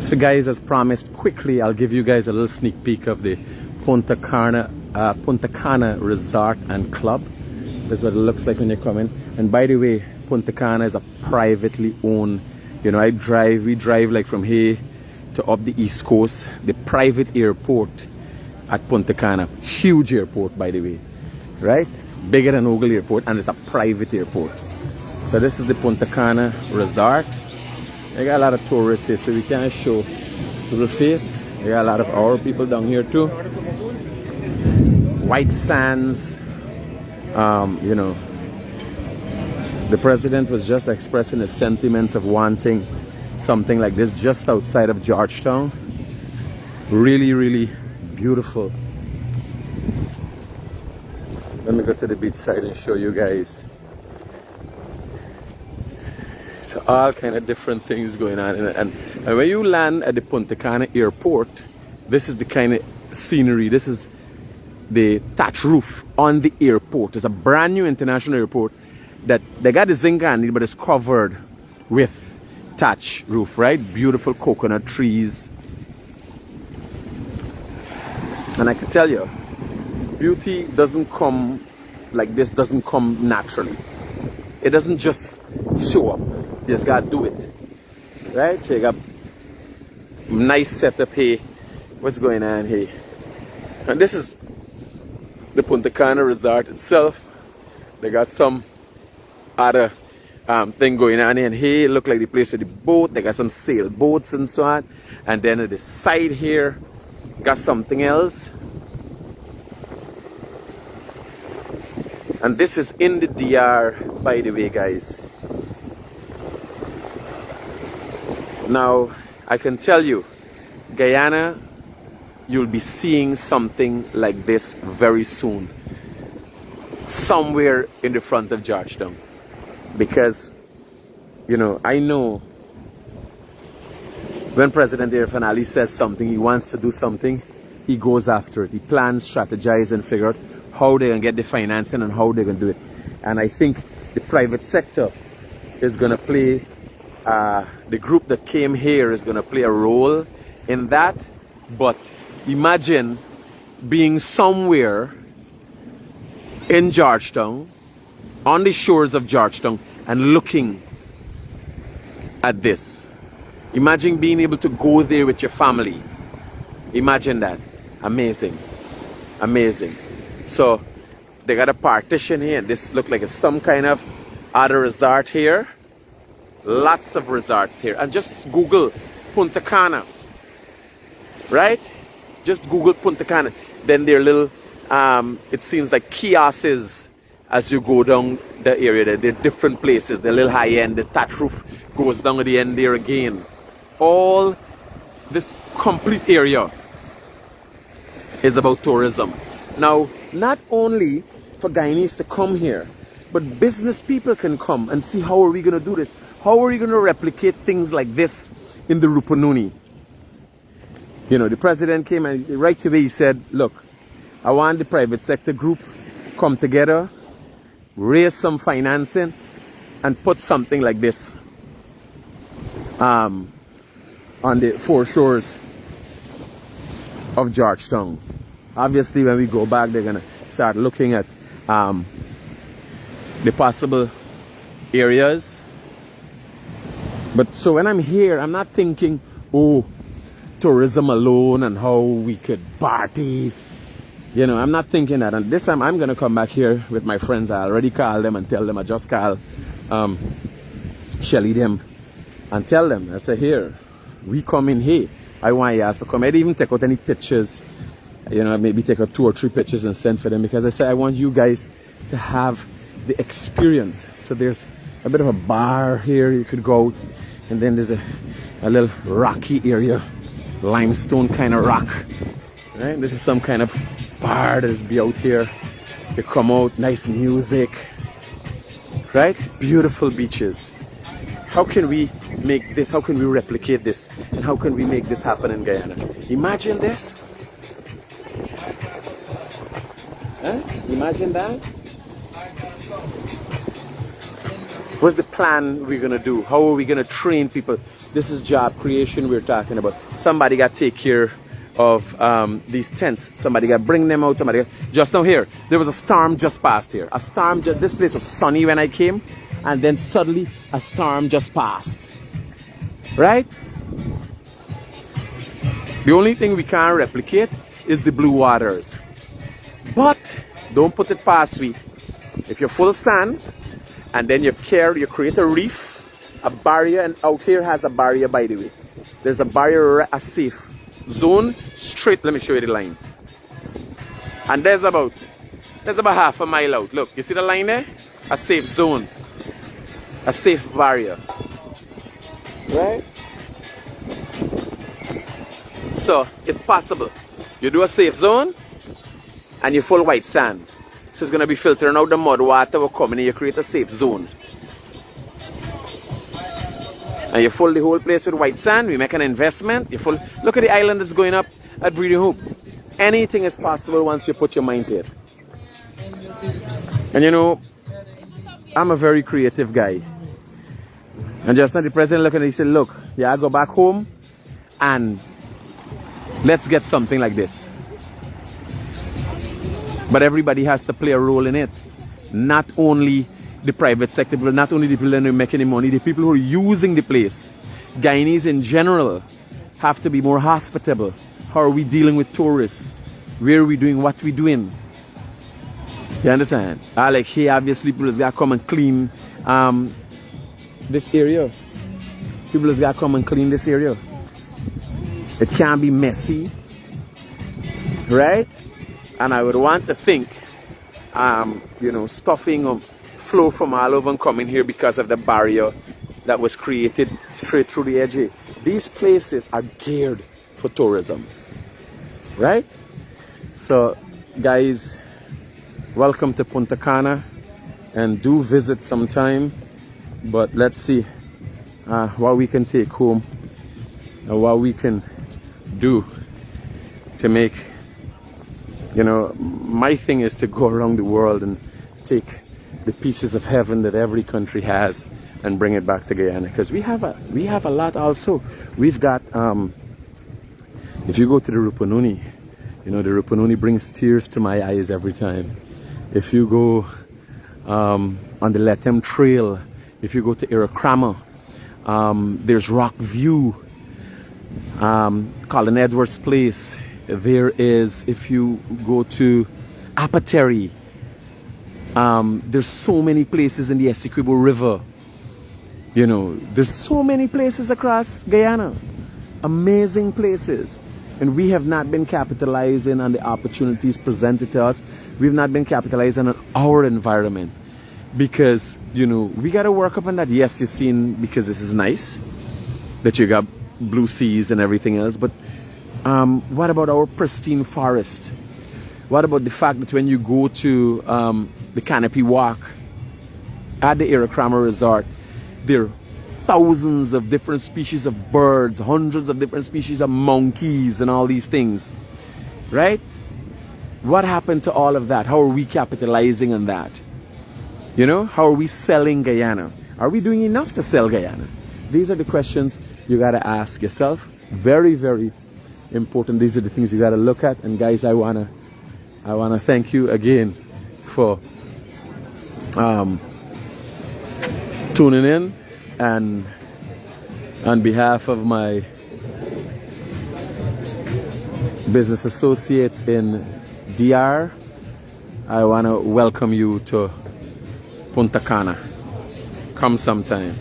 So guys, as promised, quickly I'll give you guys a little sneak peek of the Punta Cana Resort and Club. This is what it looks like when you come in. And by the way, Punta Cana is a privately owned, you know, we drive like from here to up the East Coast. The private airport at Punta Cana, huge airport by the way, right? Bigger than Ogle Airport, and it's a private airport. So this is the Punta Cana Resort. They got a lot of tourists here, so we can't show the face. They got a lot of our people down here too. White sands. You know, the president was just expressing his sentiments of wanting something like this just outside of Georgetown. Really, really beautiful. Let me go to the beach side and show you guys. So all kind of different things going on, and when you land at the Punta Cana airport, this is the kind of scenery. This is the thatch roof on the airport. It's a brand new international airport that they got the zinc on it, but it's covered with thatch roof, right? Beautiful coconut trees. And I can tell you, beauty doesn't come like this, doesn't come naturally. It doesn't just show up. You just gotta do it, right? So you got nice setup here. What's going on here? And this is the Punta Cana Resort itself. They got some other thing going on here. And here look like the place for the boat. They got some sailboats and so on. And then at the side here, got something else. And this is in the DR, by the way, guys. Now, I can tell you, Guyana, you'll be seeing something like this very soon. Somewhere in the front of Georgetown. Because, you know, I know when President Irfan Ali says something, he wants to do something, he goes after it. He plans, strategizes, and figure out how they're going to get the financing and how they're going to do it. And I think the private sector is going to play, the group that came here is going to play a role in that. But imagine being somewhere in Georgetown, on the shores of Georgetown, and looking at this. Imagine being able to go there with your family. Imagine that. Amazing. Amazing. So they got a partition here. This look like it's some kind of other resort here. Lots of resorts here. And just Google Punta Cana. Right? Just Google Punta Cana. Then there are little, it seems like kiosks as you go down the area. There are different places. They're a little high end. The thatch roof goes down at the end there again. All this complete area is about tourism. Now, not only for Guyanese to come here, but business people can come and see how are we going to do this. How are we going to replicate things like this in the Rupununi? You know, the president came and right away he said, look, I want the private sector group come together, raise some financing, and put something like this on the foreshores of Georgetown. Obviously, when we go back, they're going to start looking at the possible areas. But so when I'm here, I'm not thinking, oh, tourism alone and how we could party. You know, I'm not thinking that. And this time I'm going to come back here with my friends. I already called them and tell them. I just called Shelly them and tell them. I say, here, we come in here. I want y'all to come. I didn't even take out any pictures. You know, maybe take out 2 or 3 pictures and send for them. Because I say, I want you guys to have the experience. So there's a bit of a bar here. You could go out. And then there's a little rocky area. Limestone kind of rock. Right? This is some kind of bar that is be out here. You come out, nice music. Right? Beautiful beaches. How can we make this? How can we replicate this? And how can we make this happen in Guyana? Imagine this. Huh? Imagine that. What's the plan we're gonna do? How are we gonna train people? This is job creation we're talking about. Somebody got to take care of these tents. Somebody got to bring them out. Just now here, there was a storm just passed here. This place was sunny when I came, and then suddenly a storm just passed. Right? The only thing we can't replicate is the blue waters. But don't put it past me. If you're full of sand, and then you create a reef, a barrier, and out here has a barrier, by the way. There's a barrier, a safe zone straight. Let me show you the line. And there's about half a mile out. Look, you see the line there? A safe zone, a safe barrier, right? So it's possible. You do a safe zone and you full white sand. So it's going to be filtering out the mud water will come in and you create a safe zone. And you fill the whole place with white sand. We make an investment. Look at the island that's going up at Breeding Hope. Anything is possible once you put your mind to it. And you know, I'm a very creative guy. And just now the president looked at me and he said, look, yeah, I go back home and let's get something like this. But everybody has to play a role in it. Not only the private sector, but not only the people that are making the money, the people who are using the place. Guyanese in general have to be more hospitable. How are we dealing with tourists? Where are we doing what we're doing? You understand? Like here, obviously, people has got to come and clean this area. People has got to come and clean this area. It can't be messy, right? And I would want to think, you know, stuffing or flow from all over and coming here because of the barrier that was created straight through the edge. These places are geared for tourism, right? So, guys, welcome to Punta Cana, and do visit sometime. But let's see what we can take home and what we can do to make, you know, my thing is to go around the world and take the pieces of heaven that every country has and bring it back to Guyana, because we have a lot also. We've got if you go to the Rupununi, you know, the Rupununi brings tears to my eyes every time. If you go on the Letem Trail, if you go to Iracrama, there's Rock View, Colin Edwards Place. There is, if you go to Apateri, there's so many places in the Essequibo River. You know, there's so many places across Guyana. Amazing places. And we have not been capitalizing on the opportunities presented to us. We've not been capitalizing on our environment. Because, you know, we got to work up on that. Yes, you've seen, because this is nice, that you got blue seas and everything else. But what about our pristine forest? What about the fact that when you go to the Canopy Walk at the Iracrama Resort, there are thousands of different species of birds, hundreds of different species of monkeys and all these things, right? What happened to all of that? How are we capitalizing on that? You know, how are we selling Guyana? Are we doing enough to sell Guyana? These are the questions you got to ask yourself. Very, very important. These are the things you got to look at. And guys, I wanna thank you again for tuning in, and on behalf of my business associates in DR, I want to welcome you to Punta Cana. Come sometime.